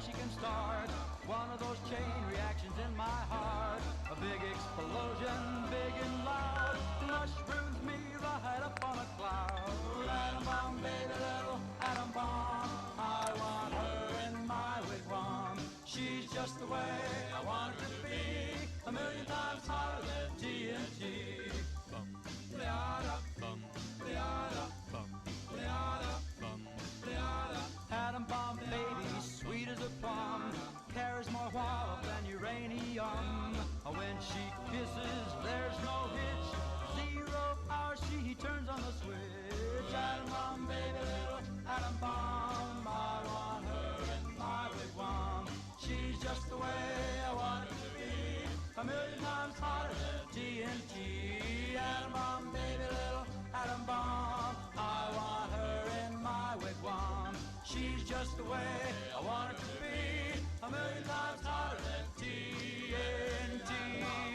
she can start one of those chain reactions in my heart. A big explosion, big and loud, mushrooms me right up on a cloud. Atom bomb, baby, little atom bomb. I want her in my wigwam. She's just the way I want her to be, a million times hotter than TNT. Liada, liada, liada, liada. Atom bomb baby, sweet as a plum, carries more wallop than uranium. When she kisses, there's no hitch, 0 hour she turns on the switch. Atom bomb baby, little atom bomb. I want her in my wigwam. She's just the way I want it to be, a million times hotter than TNT. Atom bomb baby, little atom bomb. I want her in my wigwam. She's just the way I want it to be, a million times hotter than TNT.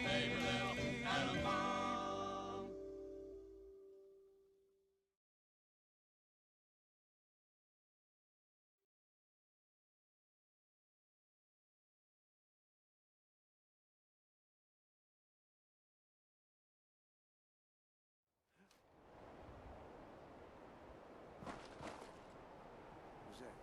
Baby, little atom bomb. Who's that?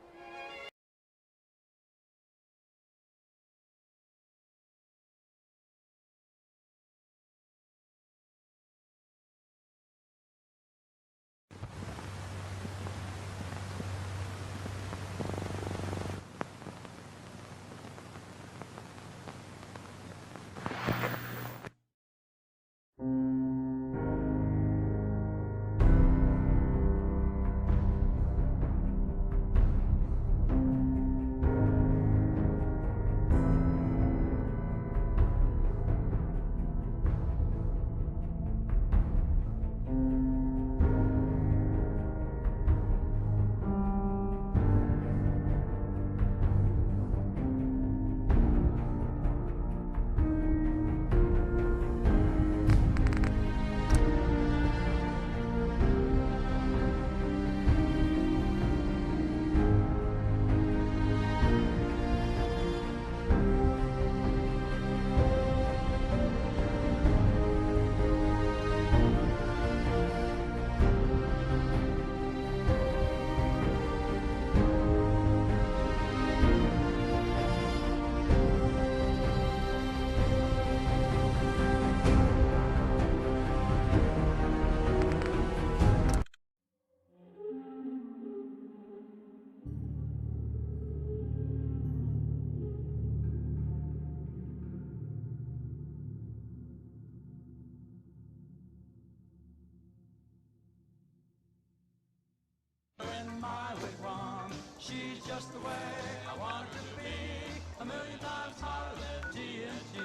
In my wigwam, she's just the way I want her to be, a million times hotter than TNT.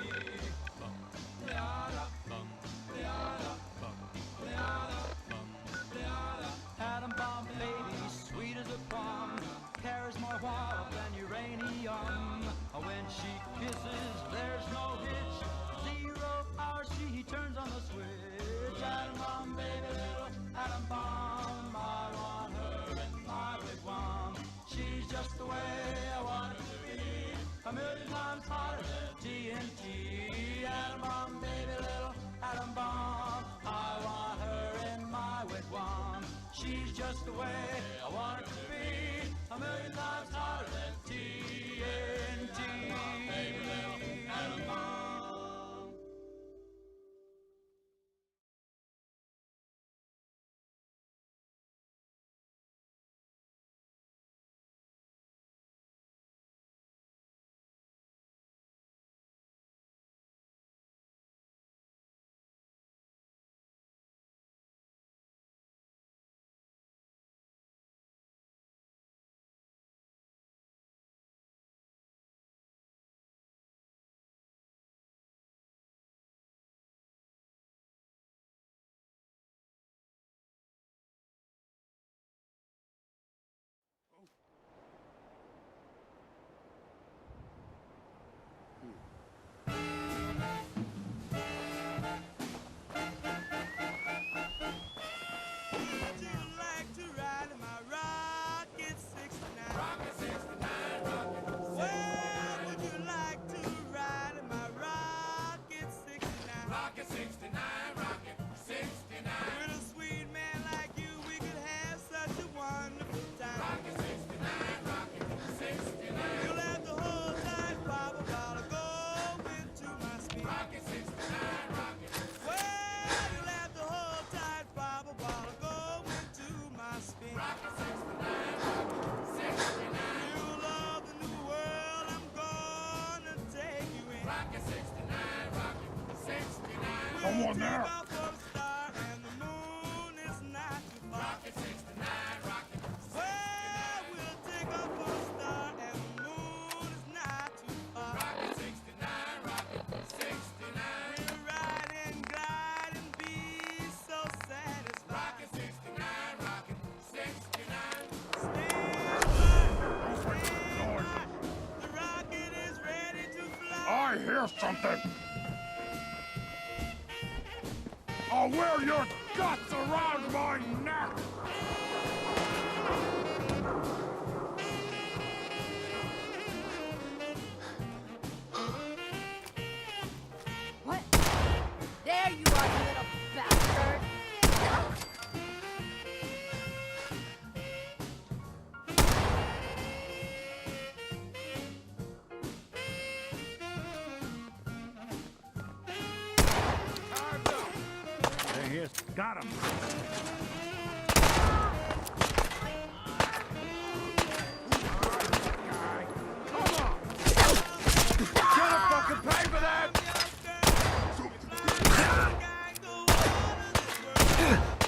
Liada, liada, liada, liada. Atom bomb baby, sweet as a plum, carries more wallop than uranium. When she kisses, there's no hitch, 0 hour she turns on the switch. Atom bomb baby, little atom bomb. I want her in my wigwam. She's just the way I want it to be, a million times hotter than TNT. Atom bomb baby, little atom bomb. I want her in my wigwam. She's just the way I want it to be, a million times hotter than TNT. Baby, little atom bomb. someone there? I hear something! I'll wear your guts around my neck! What? There you are, you little bastard! There he is. Got him. Come on! Gonna fucking pay for that!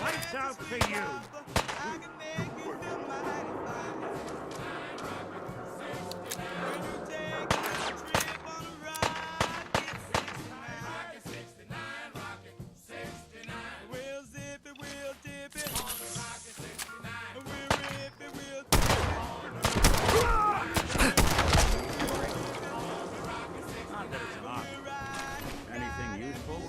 Lights out for you! Not that it's not. Anything useful?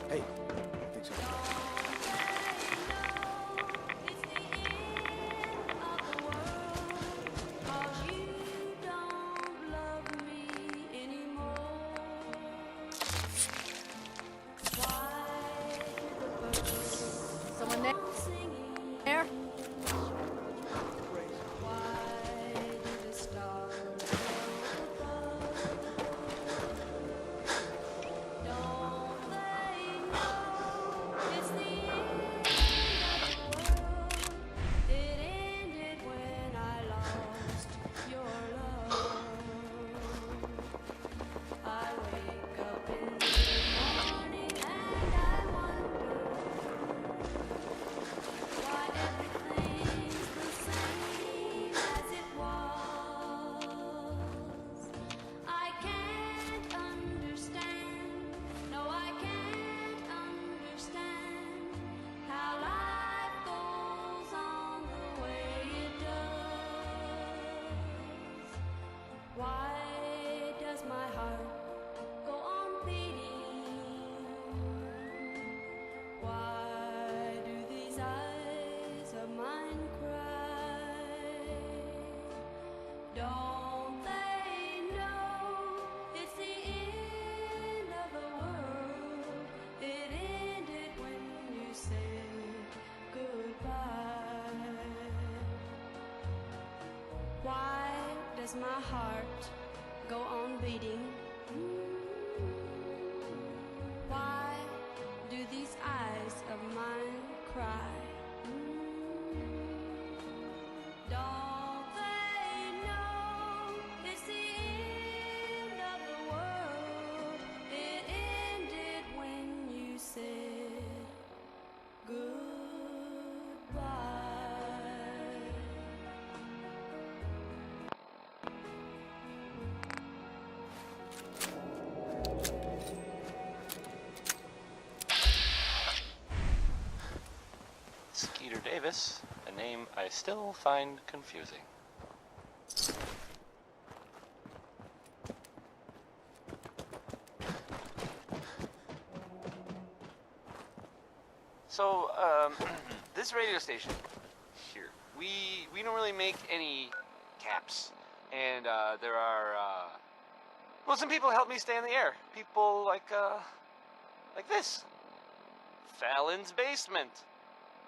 Hey, I think so. Someone there? There? Why does my heart go on beating? Why do these eyes of mine cry? Don't they know it's the end of the world? It ended when you said goodbye. Why does my heart go on beating? Why do these eyes of mine cry? Don't they know it's the end of the world? It ended when you said goodbye. Skeeter Davis, a name I still find confusing. So, this radio station here, we don't really make any caps, and there are Well, some people help me stay in the air. People like this. Fallon's Basement.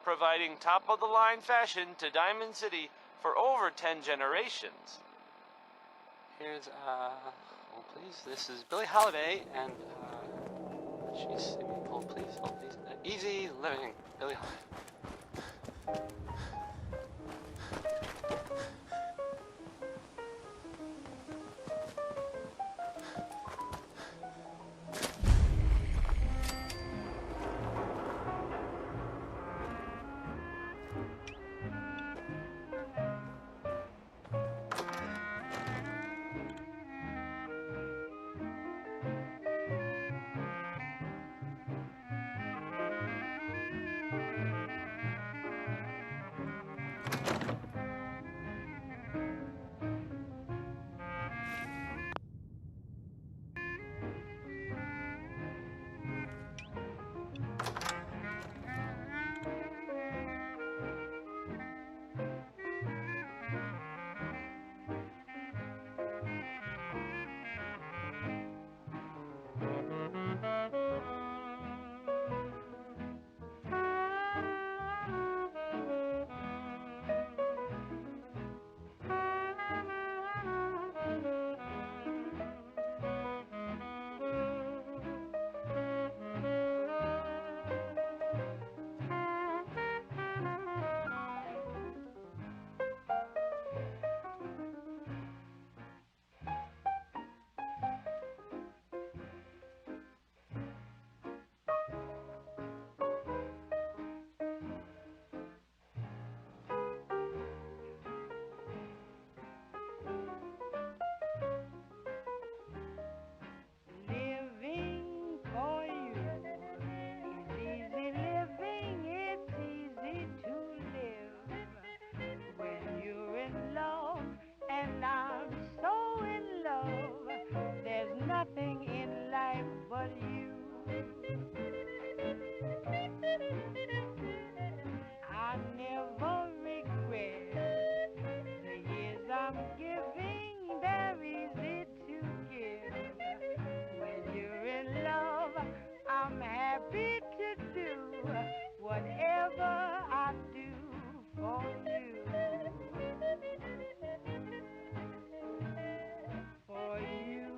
Providing top-of-the-line fashion to Diamond City for over 10 generations. Here's, hold please. This is Billie Holiday, and, she's singing, hold please, Easy Living, Billie Holiday. Living for you is easy living, it's easy to live when you're in love, and I'm so in love. There's nothing in life but you. I never regret the years I'm giving, they're easy to give. When you're in love, I'm happy to do whatever I do for you. For you.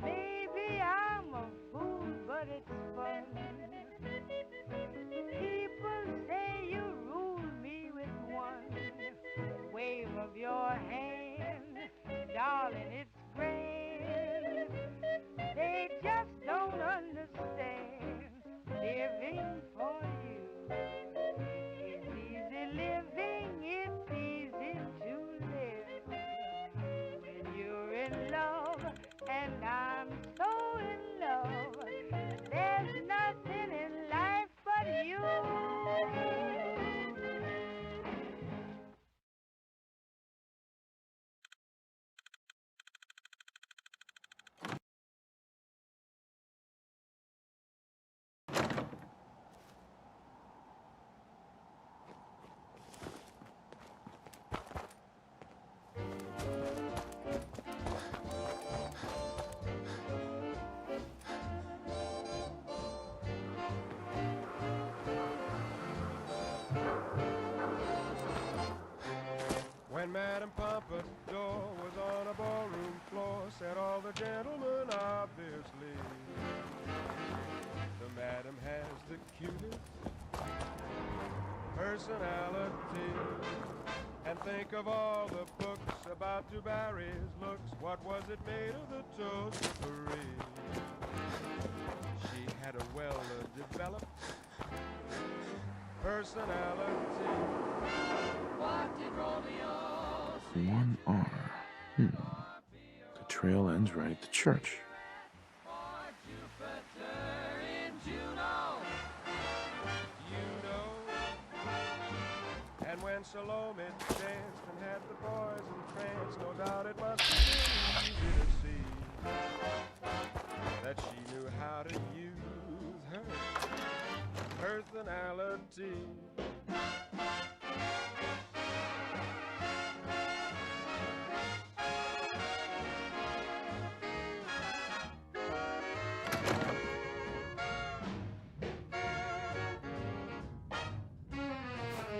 Maybe I'm a fool, but it's fun. People say you rule me with one wave of your hand. Darling, it's grand. They just don't understand living for you. It's easy living, it's easy to live when you're in love, and I'm so in love. There's nothing in life but you. When Madame Pompadour was on a ballroom floor, said all the gentlemen obviously, the Madam has the cutest personality. And think of all the books about Du Barry's looks. What was it made of the toast-free? She had a well-developed personality. What did Romeo say? 1R. The trail ends right at the church. And when Salome danced and had the boys entranced, no doubt it must have been easy to see that she knew how to use her personality.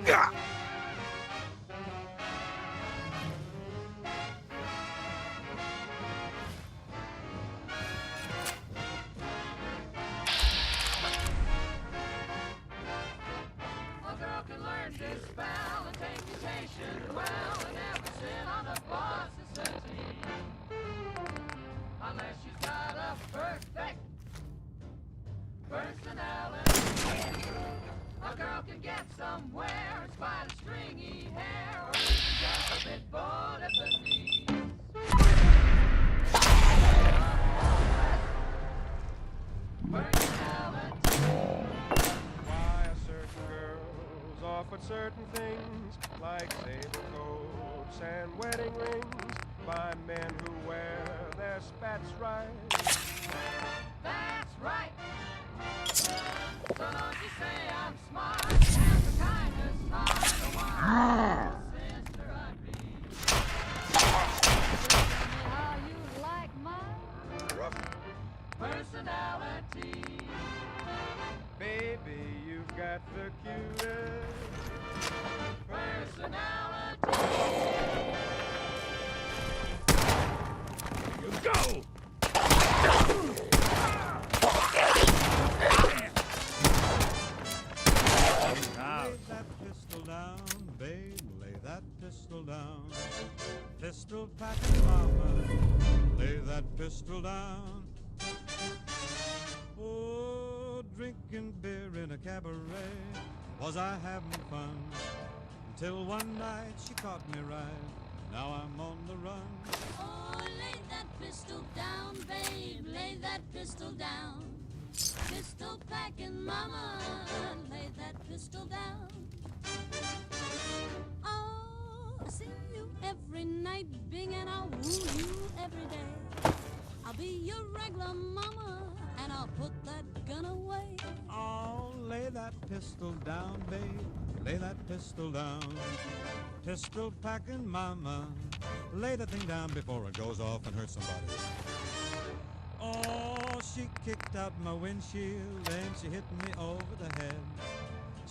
A girl can learn this spell and take mutation well and never sit on the boss's settee. Unless she's got a perfect personality. A girl can get somewhere in spite of stringy hair or even just a bit bored at the knees. Personality. Why are certain girls offered certain things, like saber coats and wedding rings, by men who wear their spats right? That's right. So don't you say I'm smart. Have the kindest heart in the world. Sister Irene. Tell me how you like my personality. Baby, you've got the cutest Personality. You go! Lay that pistol down, babe, lay that pistol down. Pistol packing mama, lay that pistol down. Oh, drinking beer in a cabaret, was I having fun? Until one night she caught me right, now I'm on the run. Oh, lay that pistol down, babe, lay that pistol down. Pistol packing mama, lay that pistol down. Oh, I see you every night, Bing, and I'll woo you every day. I'll be your regular mama, and I'll put that gun away. Oh, lay that pistol down, babe, lay that pistol down. Pistol packing mama, lay the thing down before it goes off and hurts somebody. Oh, she kicked out my windshield and she hit me over the head.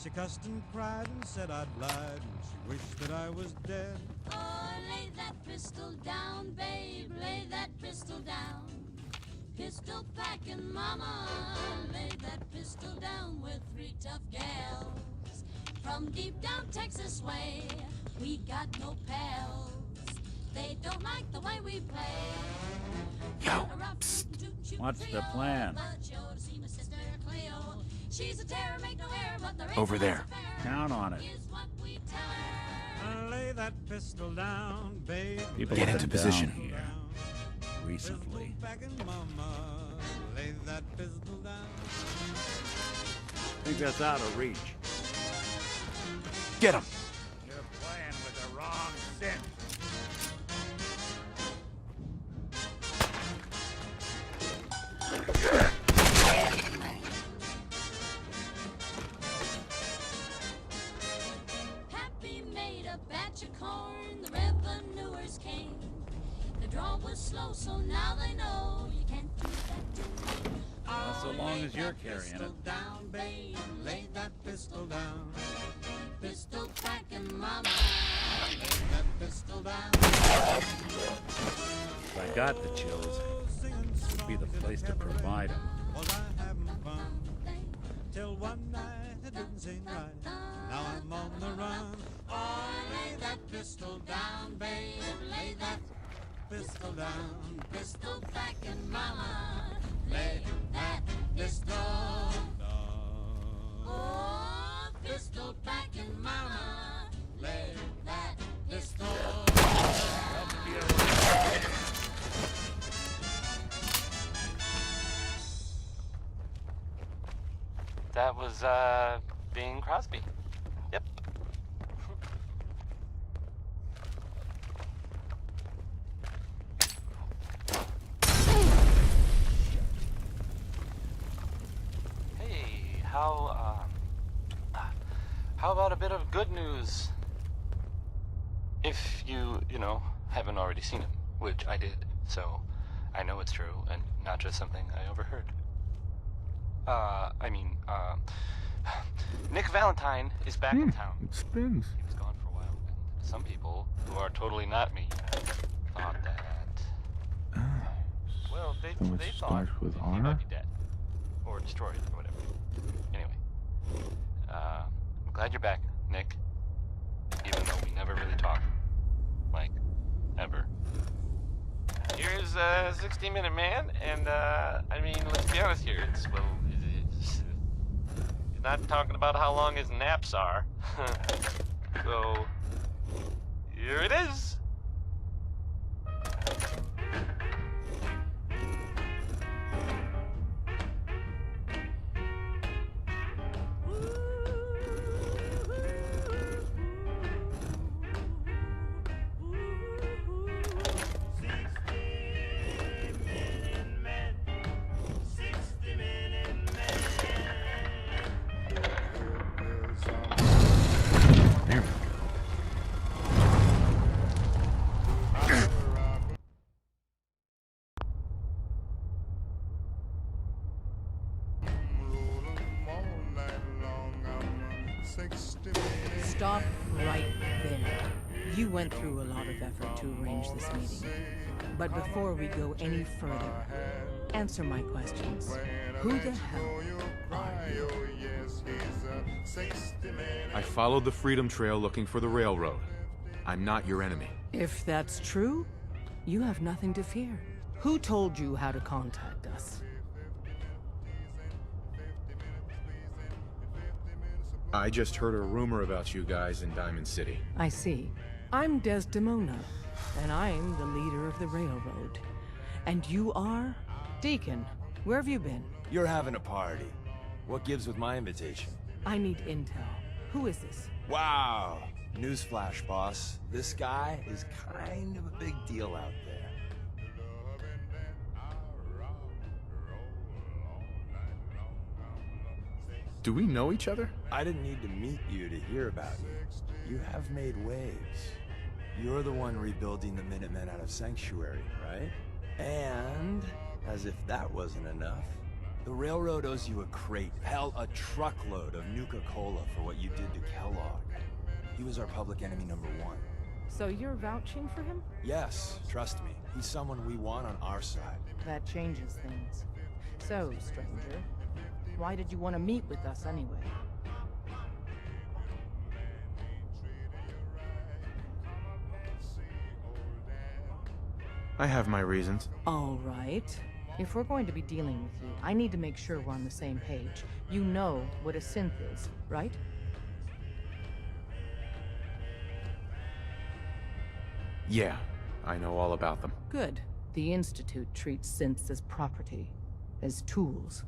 She cussed and cried and said I'd lied and she wished that I was dead. Oh, lay that pistol down, babe, lay that pistol down. Pistol packing mama, lay that pistol down with three tough gals. From deep down Texas way, we got no pals. They don't like the way we play. Yo, what's the plan? She's a terror, make no error, but the Over there. Count on it. is what we tell her. Lay that pistol down, babe. People Get have into been position. down here recently. Pistol packing mama, lay that pistol down. Think that's out of reach. Get him! You're playing with the wrong scent. Pappy made a batch of corn, the revenuers came. The draw was slow, so now they know you can't do that to me. Not so long as you're Lay that carrying pistol it. down, babe, Lay that pistol down, pistol packing mama. lay that pistol down. If I got the chills, it would be the place to provide them. Was I having fun? Till one night it didn't seem right. Now I'm on the run. Oh, lay that pistol down, babe, lay that Pistol down, pistol packing mama. Lay that pistol. down. Oh, pistol packing mama. Lay that pistol. That was, Bing Crosby. Yep. Hey, how about a bit of good news? If you haven't already seen him, which I did, so I know it's true and not just something I overheard. Nick Valentine is back in town. It spins. He was gone for a while, and some people, who are totally not me, thought that... Well, they So it thought starts with he R? might be dead. Or destroyed, or whatever. Anyway. I'm glad you're back, Nick. Even though we never really talk. Like, ever. Here's a 60-minute man, and I mean, let's be honest here. It's he's not talking about how long his naps are. So here it is. There we go. Stop right there. You went through a lot of effort to arrange this meeting. But before we go any further, answer my questions. Who the hell are you? I followed the Freedom Trail looking for the railroad. I'm not your enemy. If that's true, you have nothing to fear. Who told you how to contact us? I just heard a rumor about you guys in Diamond City. I see. I'm Desdemona, and I'm the leader of the railroad. And you are? Deacon, where have you been? You're having a party. What gives with my invitation? I need intel. Who is this? Wow. Newsflash, boss. This guy is kind of a big deal out there. Do we know each other? I didn't need to meet you to hear about you. You have made waves. You're the one rebuilding the Minutemen out of Sanctuary, right? And, as if that wasn't enough, the railroad owes you a crate, hell, a truckload of Nuka-Cola for what you did to Kellogg. He was our public enemy #1. So you're vouching for him? Yes, trust me. He's someone we want on our side. That changes things. So, stranger, why did you want to meet with us anyway? I have my reasons. All right. If we're going to be dealing with you, I need to make sure we're on the same page. You know what a synth is, right? Yeah, I know all about them. Good. The Institute treats synths as property, as tools.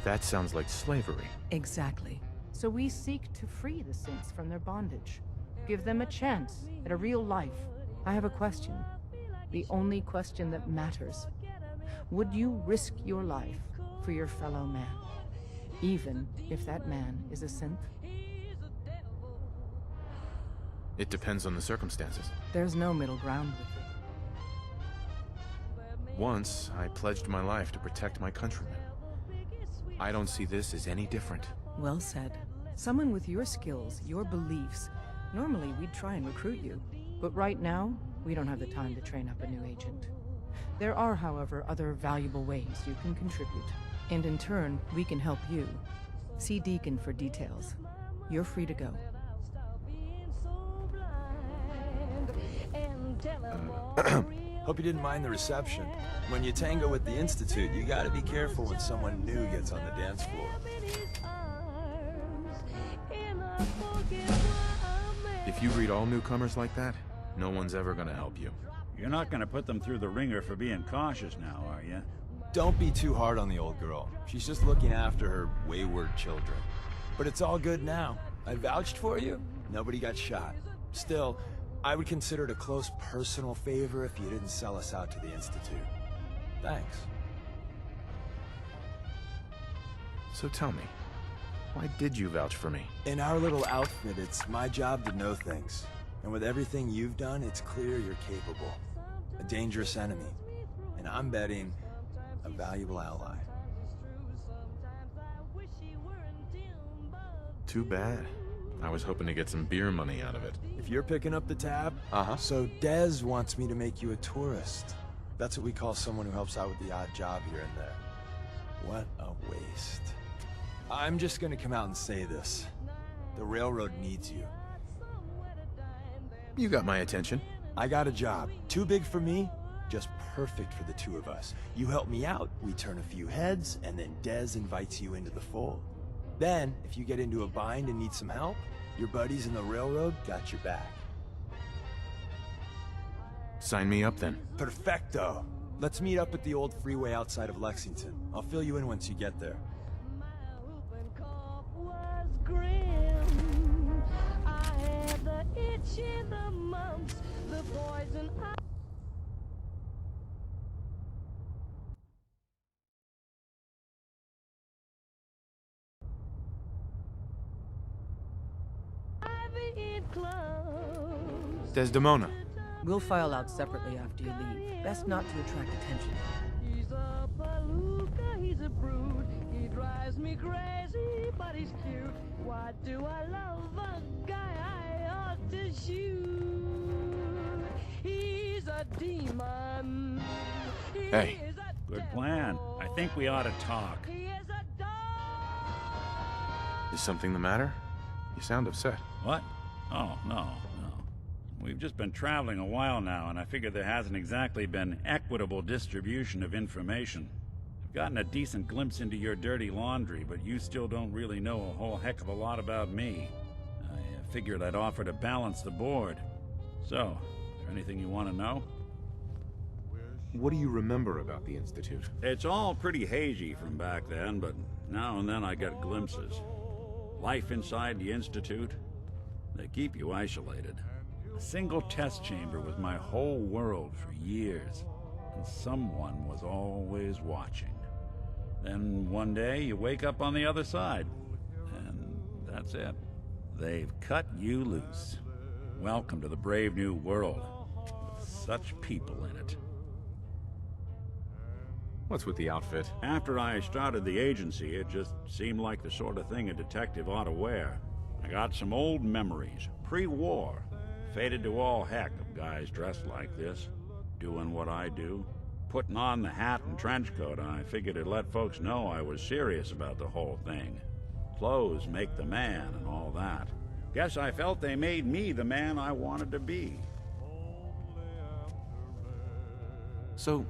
That sounds like slavery. Exactly. So we seek to free the synths from their bondage. Give them a chance at a real life. I have a question. The only question that matters. Would you risk your life for your fellow man? Even if that man is a synth? It depends on the circumstances. There's no middle ground with it. Once, I pledged my life to protect my countrymen. I don't see this as any different. Well said. Someone with your skills, your beliefs. Normally, we'd try and recruit you. But right now, we don't have the time to train up a new agent. There are, however, other valuable ways you can contribute. And in turn, we can help you. See Deacon for details. You're free to go. Hope you didn't mind the reception. When you tango with the Institute, you gotta be careful when someone new gets on the dance floor. If you read all newcomers like that, no one's ever gonna help you. You're not gonna put them through the ringer for being cautious now, are you? Don't be too hard on the old girl. She's just looking after her wayward children. But it's all good now. I vouched for you. Nobody got shot. Still, I would consider it a close personal favor if you didn't sell us out to the Institute. Thanks. So tell me, why did you vouch for me? In our little outfit, it's my job to know things. And with everything you've done, it's clear you're capable. A dangerous enemy. And I'm betting a valuable ally. Too bad. I was hoping to get some beer money out of it. If you're picking up the tab, so Dez wants me to make you a tourist. That's what we call someone who helps out with the odd job here and there. What a waste. I'm just gonna come out and say this. The railroad needs you. You got my attention. I got a job. Too big for me, just perfect for the two of us. You help me out, we turn a few heads, and then Dez invites you into the fold. Then, if you get into a bind and need some help, your buddies in the railroad got your back. Sign me up then. Perfecto. Let's meet up at the old freeway outside of Lexington. I'll fill you in once you get there. Desdemona. We'll file out separately after you leave. Best not to attract attention. He's a palooka, he's a brood. He drives me crazy, but he's cute. Why do I love a guy I ought to shoot? He's a demon. Hey. Good plan. I think we ought to talk. Is something the matter? You sound upset. What? Oh, no. We've just been traveling a while now, and I figure there hasn't exactly been equitable distribution of information. I've gotten a decent glimpse into your dirty laundry, but you still don't really know a whole heck of a lot about me. I figured I'd offer to balance the board. So, is there anything you want to know? What do you remember about the Institute? It's all pretty hazy from back then, but now and then I get glimpses. Life inside the Institute, they keep you isolated. A single test chamber was my whole world for years, and someone was always watching. Then one day you wake up on the other side, and that's it. They've cut you loose. Welcome to the brave new world, with such people in it. What's with the outfit? After I started the agency, it just seemed like the sort of thing a detective ought to wear. I got some old memories, pre-war. Faded to all heck of guys dressed like this, doing what I do. Putting on the hat and trench coat, I figured it'd let folks know I was serious about the whole thing. Clothes make the man and all that. Guess I felt they made me the man I wanted to be. So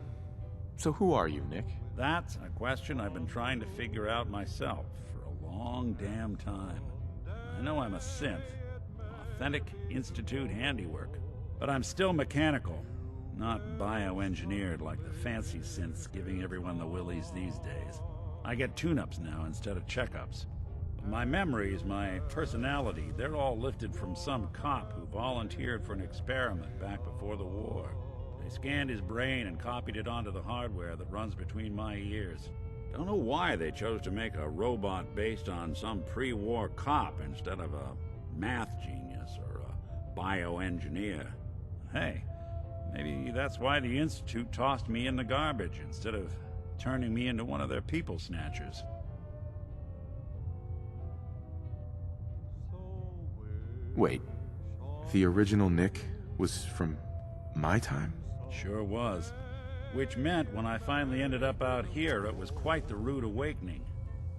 who are you, Nick? That's a question I've been trying to figure out myself for a long damn time. I know I'm a synth. Authentic Institute handiwork. But I'm still mechanical, not bioengineered like the fancy synths giving everyone the willies these days. I get tune-ups now instead of checkups. My memories, my personality, they're all lifted from some cop who volunteered for an experiment back before the war. They scanned his brain and copied it onto the hardware that runs between my ears. Don't know why they chose to make a robot based on some pre-war cop instead of a math genius or a bioengineer. Hey, maybe that's why the Institute tossed me in the garbage instead of turning me into one of their people snatchers. Wait, the original Nick was from my time? Sure was. Which meant when I finally ended up out here, it was quite the rude awakening.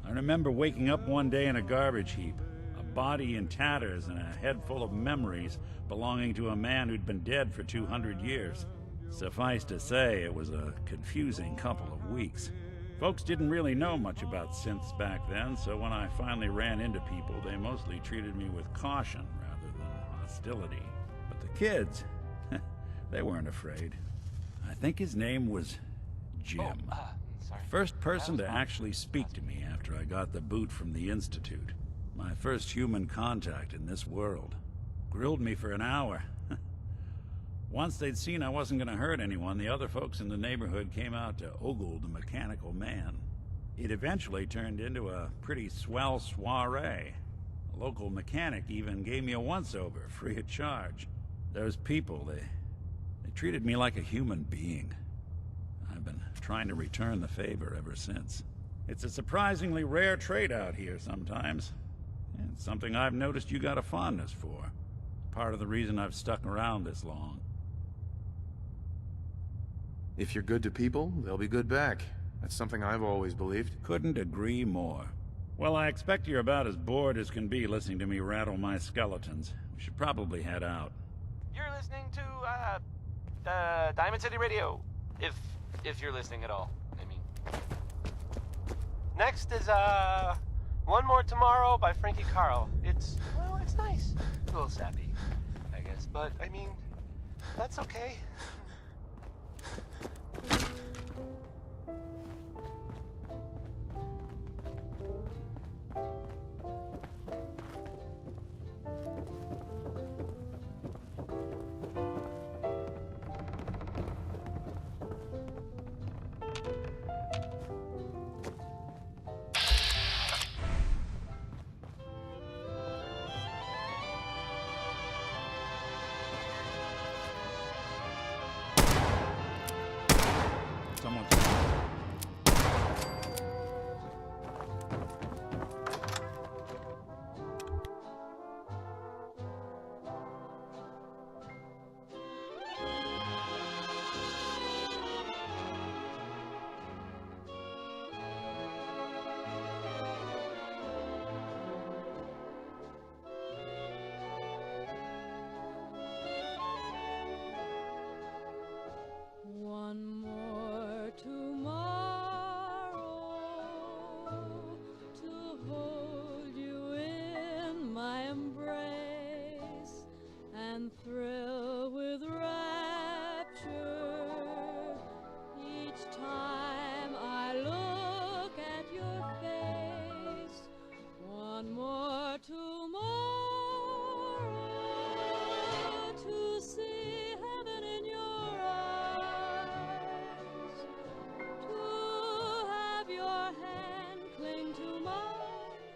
I remember waking up one day in a garbage heap, a body in tatters and a head full of memories belonging to a man who'd been dead for 200 years. Suffice to say, it was a confusing couple of weeks. Folks didn't really know much about synths back then, so when I finally ran into people, they mostly treated me with caution rather than hostility. But the kids, they weren't afraid. I think his name was Jim. Sorry. First person to actually speak to me after I got the boot from the Institute. My first human contact in this world. Grilled me for an hour. Once they'd seen I wasn't going to hurt anyone, the other folks in the neighborhood came out to ogle the mechanical man. It eventually turned into a pretty swell soiree. A local mechanic even gave me a once-over, free of charge. Those people, they treated me like a human being. I've I've been trying to return the favor ever since. It's a surprisingly rare trait out here sometimes. And it's something I've noticed you got a fondness for. Part of the reason I've stuck around this long. If you're good to people, they'll be good back. That's something I've always believed. Couldn't agree more. Well, I expect you're about as bored as can be listening to me rattle my skeletons. We should probably head out. You're listening to, Diamond City Radio. If you're listening at all, I mean. Next is, One More Tomorrow by Frankie Carl. It's nice. A little sappy, I guess. But, I mean, that's okay. Someone's... One more tomorrow to hold you in my embrace and thrill with rapture each time I look at your face. One more tomorrow to see heaven in your eyes, to have your hand cling to mine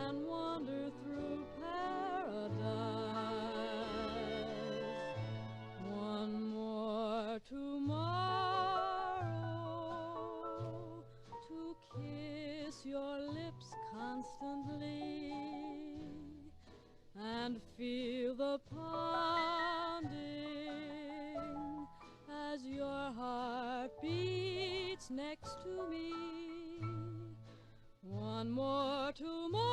and wander through paradise. One more tomorrow to kiss your lips constantly and feel the pounding as your heart beats next to me. One more tomorrow